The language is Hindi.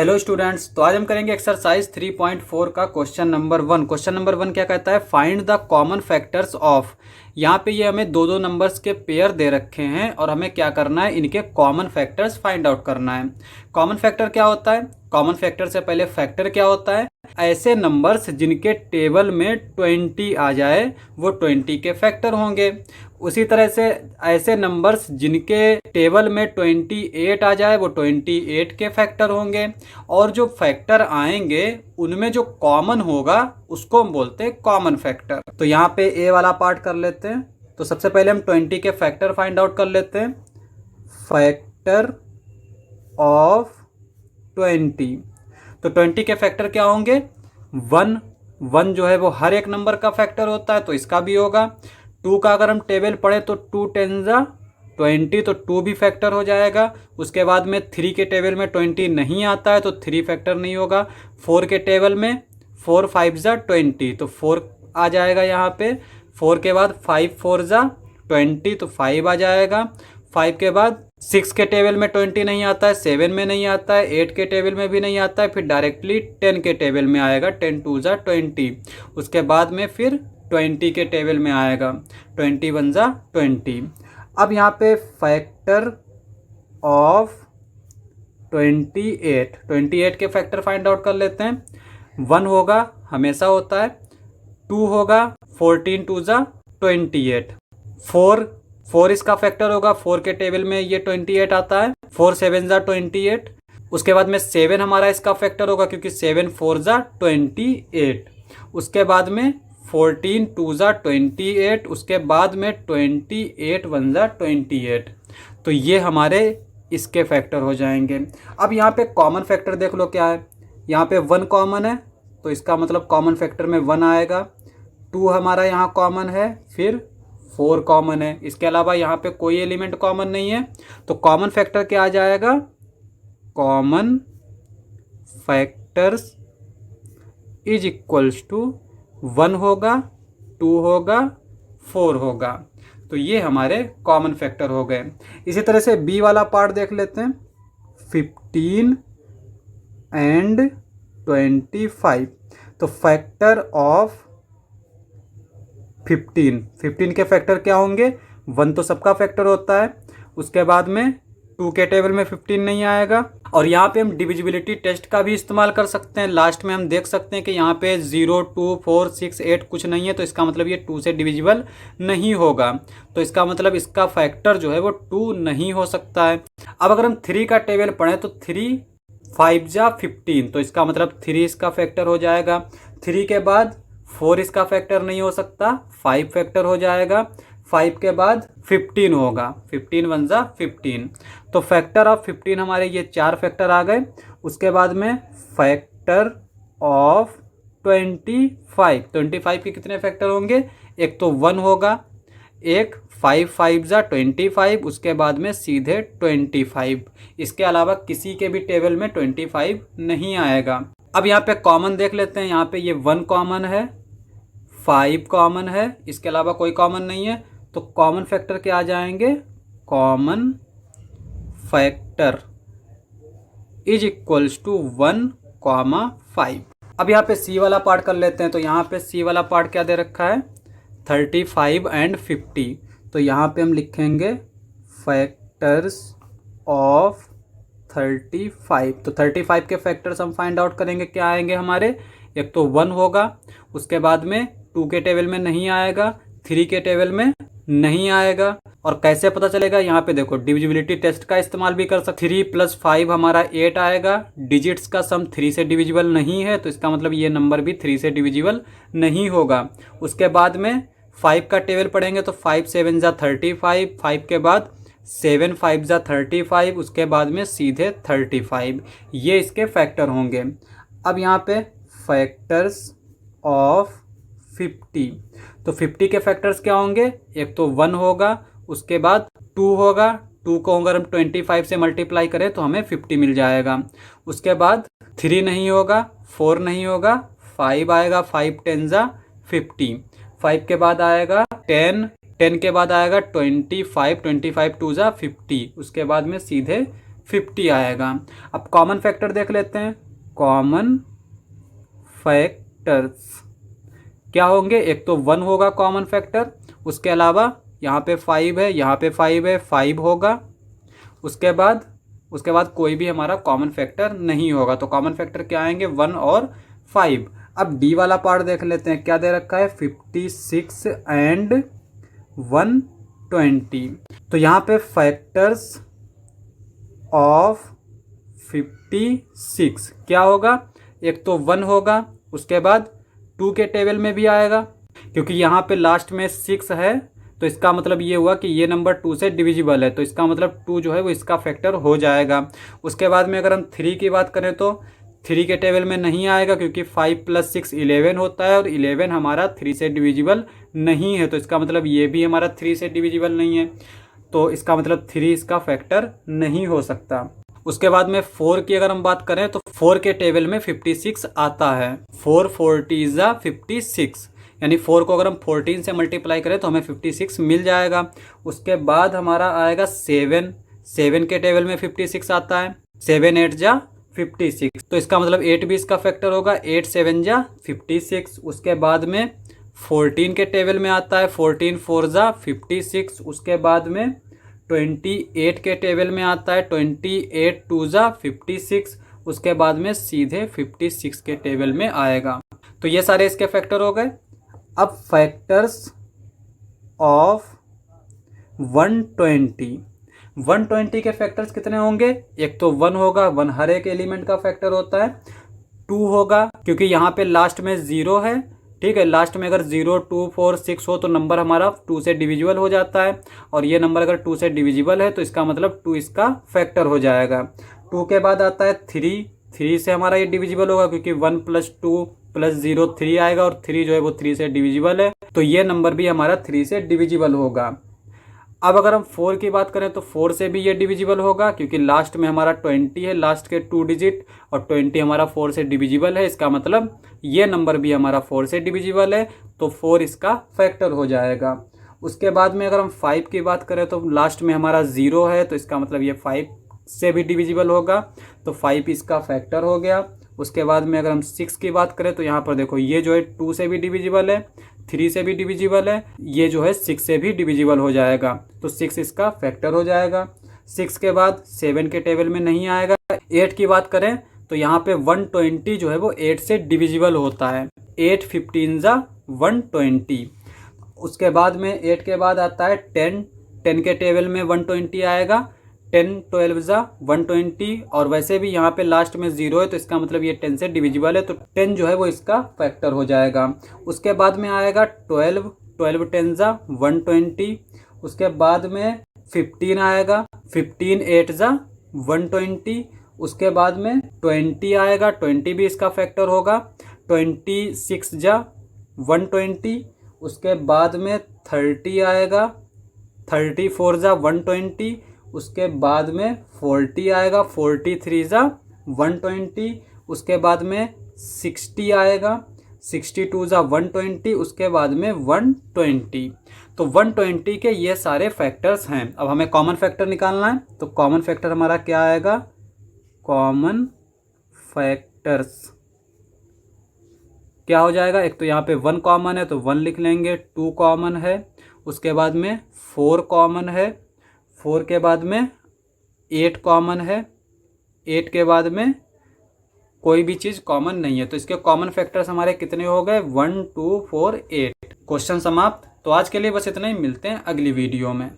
हेलो स्टूडेंट्स, तो आज हम करेंगे एक्सरसाइज 3.4 का क्वेश्चन नंबर 1। क्वेश्चन नंबर 1 क्या कहता है? Find the common factors of. यहाँ पे ये हमें दो दो नंबर्स के पेयर दे रखे हैं और हमें क्या करना है, इनके कॉमन फैक्टर्स फाइंड आउट करना है। कॉमन फैक्टर क्या होता है? कॉमन फैक्टर से पहले फैक्टर क्या होता है? ऐसे नंबर्स जिनके टेबल में 20 आ जाए वो 20 के फैक्टर होंगे। उसी तरह से ऐसे नंबर्स जिनके टेबल में 28 आ जाए वो 28 के फैक्टर होंगे। और जो फैक्टर आएंगे उनमें जो कॉमन होगा उसको हम बोलते हैं कॉमन फैक्टर। तो यहाँ पे ए वाला पार्ट कर लेते हैं। तो सबसे पहले हम 20 के फैक्टर फाइंड आउट कर लेते हैं। फैक्टर ऑफ 20, तो 20 के फैक्टर क्या होंगे? 1 जो है वो हर एक नंबर का फैक्टर होता है, तो इसका भी होगा। 2 का अगर हम टेबल पढ़े तो 2 10 जा 20, तो 2 भी फैक्टर हो जाएगा। उसके बाद में 3 के टेबल में 20 नहीं आता है तो 3 फैक्टर नहीं होगा। 4 के टेबल में 4 5 जा 20, तो 4 आ जाएगा यहाँ पे। 4 के बाद 5 4 जा 20, तो 5 आ जाएगा। 5 के बाद 6 के टेबल में 20 नहीं आता है, 7 में नहीं आता है, 8 के टेबल में भी नहीं आता है, फिर डायरेक्टली 10 के टेबल में आएगा। 10 2 जा 20। उसके बाद में फिर 20 के टेबल में आएगा। 21 जा 20। अब यहाँ पे फैक्टर ऑफ 28 के फैक्टर फाइंड आउट कर लेते हैं। 1 होगा, हमेशा होता है। 2 होगा, 14 2 जा 28। 4 इसका फैक्टर होगा, 4 के टेबल में ये 28 आता है। 4 7 जा 28। उसके बाद में 7 हमारा इसका फैक्टर होगा क्योंकि 7 4 जा 28। उसके बाद में 14 2 जा 28। उसके बाद में 28 1 जा 28। तो ये हमारे इसके फैक्टर हो जाएंगे। अब यहाँ पे कॉमन फैक्टर देख लो क्या है। यहाँ पे 1 कॉमन है तो इसका मतलब कॉमन फैक्टर में 1 आएगा। 2 हमारा यहाँ कॉमन है, फिर 4 कॉमन है। इसके अलावा यहाँ पे कोई एलिमेंट कॉमन नहीं है, तो कॉमन फैक्टर क्या आ जाएगा? Common factors is equals to 1 होगा, 2 होगा, 4 होगा। तो ये हमारे कॉमन फैक्टर हो गए। इसी तरह से बी वाला पार्ट देख लेते हैं। 15 एंड 25, तो फैक्टर ऑफ 15 के फैक्टर क्या होंगे? 1 तो सबका फैक्टर होता है। उसके बाद में 2 के टेबल में 15 नहीं आएगा। और यहाँ पे हम डिविजिबिलिटी टेस्ट का भी इस्तेमाल कर सकते हैं। लास्ट में हम देख सकते हैं कि यहाँ पे 0 2 4 6 8 कुछ नहीं है, तो इसका मतलब ये 2 से डिविजिबल नहीं होगा। तो इसका मतलब इसका फैक्टर जो है वो 2 नहीं हो सकता है। अब अगर हम 3 का टेबल पढ़ें तो 3 5 जा 15, तो इसका मतलब 3 इसका फैक्टर हो जाएगा। 3 के बाद 4 इसका फैक्टर नहीं हो सकता, 5 फैक्टर हो जाएगा। 5 के बाद 15 होगा, 15 1 जा 15। तो फैक्टर ऑफ 15 हमारे ये 4 फैक्टर आ गए। उसके बाद में फैक्टर ऑफ 25 के कितने फैक्टर होंगे? एक तो 1 होगा, एक 5 5 जा 25, उसके बाद में सीधे 25। इसके अलावा किसी के भी टेबल में 25 नहीं आएगा। अब यहाँ पे कॉमन देख लेते हैं। यहाँ पे ये 1 कॉमन है, 5 कॉमन है, इसके अलावा कोई कॉमन नहीं है। तो कॉमन फैक्टर क्या आ जाएंगे? Common factor is equals to 1 5। अब यहाँ पे सी वाला पार्ट कर लेते हैं। तो यहाँ पे सी वाला पार्ट क्या दे रखा है? 35 एंड 50। तो यहाँ पे हम लिखेंगे फैक्टर्स ऑफ 35। तो 35 के फैक्टर्स हम फाइंड आउट करेंगे, क्या आएंगे हमारे? एक तो 1 होगा, उसके बाद में 2 के टेबल में नहीं आएगा, 3 के टेबल में नहीं आएगा। और कैसे पता चलेगा? यहाँ पे देखो डिविजिबिलिटी टेस्ट का इस्तेमाल भी कर सकते। 3 + 5 हमारा 8 आएगा। डिजिट्स का सम 3 से डिविजिबल नहीं है, तो इसका मतलब ये नंबर भी 3 से डिविजिबल नहीं होगा। उसके बाद में 5 का टेबल पढ़ेंगे तो 5 7 जा 35, 5 के बाद 7 5 जा 35, उसके बाद में सीधे 35। ये इसके फैक्टर होंगे। अब यहाँ पे फैक्टर्स ऑफ 50, तो 50 के फैक्टर्स क्या होंगे? एक तो 1 होगा, उसके बाद 2 होगा। 2 को अगर हम 25 से मल्टीप्लाई करें तो हमें 50 मिल जाएगा। उसके बाद 3 नहीं होगा, 4 नहीं होगा, 5 आएगा, 5 10 जा 50। 5 के बाद आएगा 10, 10 के बाद आएगा 25, 25 2 जा 50। उसके बाद में सीधे 50 आएगा। अब कॉमन फैक्टर देख लेते हैं। कॉमन फैक्टर्स क्या होंगे, एक तो 1 होगा कॉमन फैक्टर, उसके अलावा यहाँ पे 5 है, यहाँ पे 5 है, 5 होगा। उसके बाद कोई भी हमारा कॉमन फैक्टर नहीं होगा। तो कॉमन फैक्टर क्या आएंगे, 1 और 5। अब डी वाला पार्ट देख लेते हैं, क्या दे रखा है, 56 एंड 120। तो यहाँ पे फैक्टर्स ऑफ 56 क्या होगा, एक तो 1 होगा, उसके बाद 2 के टेबल में भी आएगा, क्योंकि यहाँ पे लास्ट में 6 है, तो इसका मतलब ये हुआ कि ये नंबर 2 से डिविजिबल है, तो इसका मतलब 2 जो है वो इसका फैक्टर हो जाएगा। उसके बाद में अगर हम 3 की बात करें तो 3 के टेबल में नहीं आएगा, क्योंकि 5 + 6 11 होता है, और 11 हमारा 3 से डिविजिबल नहीं है, तो इसका मतलब ये भी हमारा 3 से डिविजिबल नहीं है, तो इसका मतलब 3 इसका फैक्टर नहीं हो सकता। उसके बाद में 4 की अगर हम बात करें तो 4 के टेबल में 56 आता है। 4 40 = 56, यानी 4 को अगर हम 14 से मल्टीप्लाई करें तो हमें 56 मिल जाएगा। उसके बाद हमारा आएगा 7 के टेबल में 56 आता है। 7 8 = 56, तो इसका मतलब 8 भी इसका फैक्टर होगा। 8 7 = 56। उसके बाद में 14 के टेबल में आता है। 14 4 = 56। उसके बाद में 28 के टेबल में आता है। 28 2 = 56। उसके बाद में सीधे 56 के टेबल में आएगा। तो ये सारे इसके फैक्टर हो गए। अब फैक्टर्स ऑफ 120 के फैक्टर्स कितने होंगे, एक तो 1 होगा, 1 हर एक एलिमेंट का फैक्टर होता है। 2 होगा, क्योंकि यहाँ पे लास्ट में 0 है, ठीक है, लास्ट में अगर 0 2 4 6 हो तो नंबर हमारा 2 से डिविजिबल हो जाता है, और ये नंबर अगर 2 से डिविजिबल है तो इसका मतलब 2 इसका फैक्टर हो जाएगा। 2 के बाद आता है 3 से हमारा ये डिविजिबल होगा, क्योंकि 1 + 2 + 0 3 आएगा, और 3 जो है वो 3 से डिविजिबल है, तो ये नंबर भी हमारा 3 से डिविजिबल होगा। अब अगर हम 4 की बात करें तो 4 से भी ये डिविजिबल होगा, क्योंकि लास्ट में हमारा 20 है, लास्ट के 2 डिजिट, और 20 हमारा 4 से डिविजिबल है, इसका मतलब ये नंबर भी हमारा 4 से डिविजिबल है, तो 4 इसका फैक्टर हो जाएगा। उसके बाद में अगर हम 5 की बात करें तो लास्ट में हमारा 0 है, तो इसका मतलब ये 5 से भी डिविजिबल होगा, तो 5 इसका फैक्टर हो गया। उसके बाद में अगर हम 6 की बात करें तो यहाँ पर देखो ये जो है 2 से भी डिविजिबल है, 3 से भी डिविजिबल है, ये जो है 6 से भी डिविजिबल हो जाएगा, तो 6 इसका फैक्टर हो जाएगा। 6 के बाद 7 के टेबल में नहीं आएगा। 8 की बात करें तो यहाँ पे 120 जो है वो 8 से डिविजिबल होता है। 8 15 = 120। उसके बाद में 8 के बाद आता है 10 के टेबल में 120 आएगा। 10 12 = 120, और वैसे भी यहाँ पे लास्ट में 0 है, तो इसका मतलब ये 10 से डिविजिबल है, तो 10 जो है वो इसका फैक्टर हो जाएगा। उसके बाद में आएगा 12 10 = 120। उसके बाद में 15 आएगा। 15 8 = 120। उसके बाद में 20 आएगा, 20 भी इसका फैक्टर होगा। 26 = 120। उसके बाद में 30 आएगा। 34 = 120। उसके बाद में 40 आएगा। 43 = 120। उसके बाद में 60 आएगा। 62 = 120। उसके बाद में 120। तो 120 के ये सारे फैक्टर्स हैं। अब हमें कॉमन फैक्टर निकालना है, तो कॉमन फैक्टर हमारा क्या आएगा, कॉमन फैक्टर्स क्या हो जाएगा, एक तो यहाँ पे 1 कॉमन है तो 1 लिख लेंगे। 2 कॉमन है, उसके बाद में 4 कॉमन है, 4 के बाद में 8 कॉमन है, 8 के बाद में कोई भी चीज़ कॉमन नहीं है, तो इसके कॉमन फैक्टर्स हमारे कितने हो गए, 1 2 4 8। क्वेश्चन समाप्त। तो आज के लिए बस इतना ही, मिलते हैं अगली वीडियो में।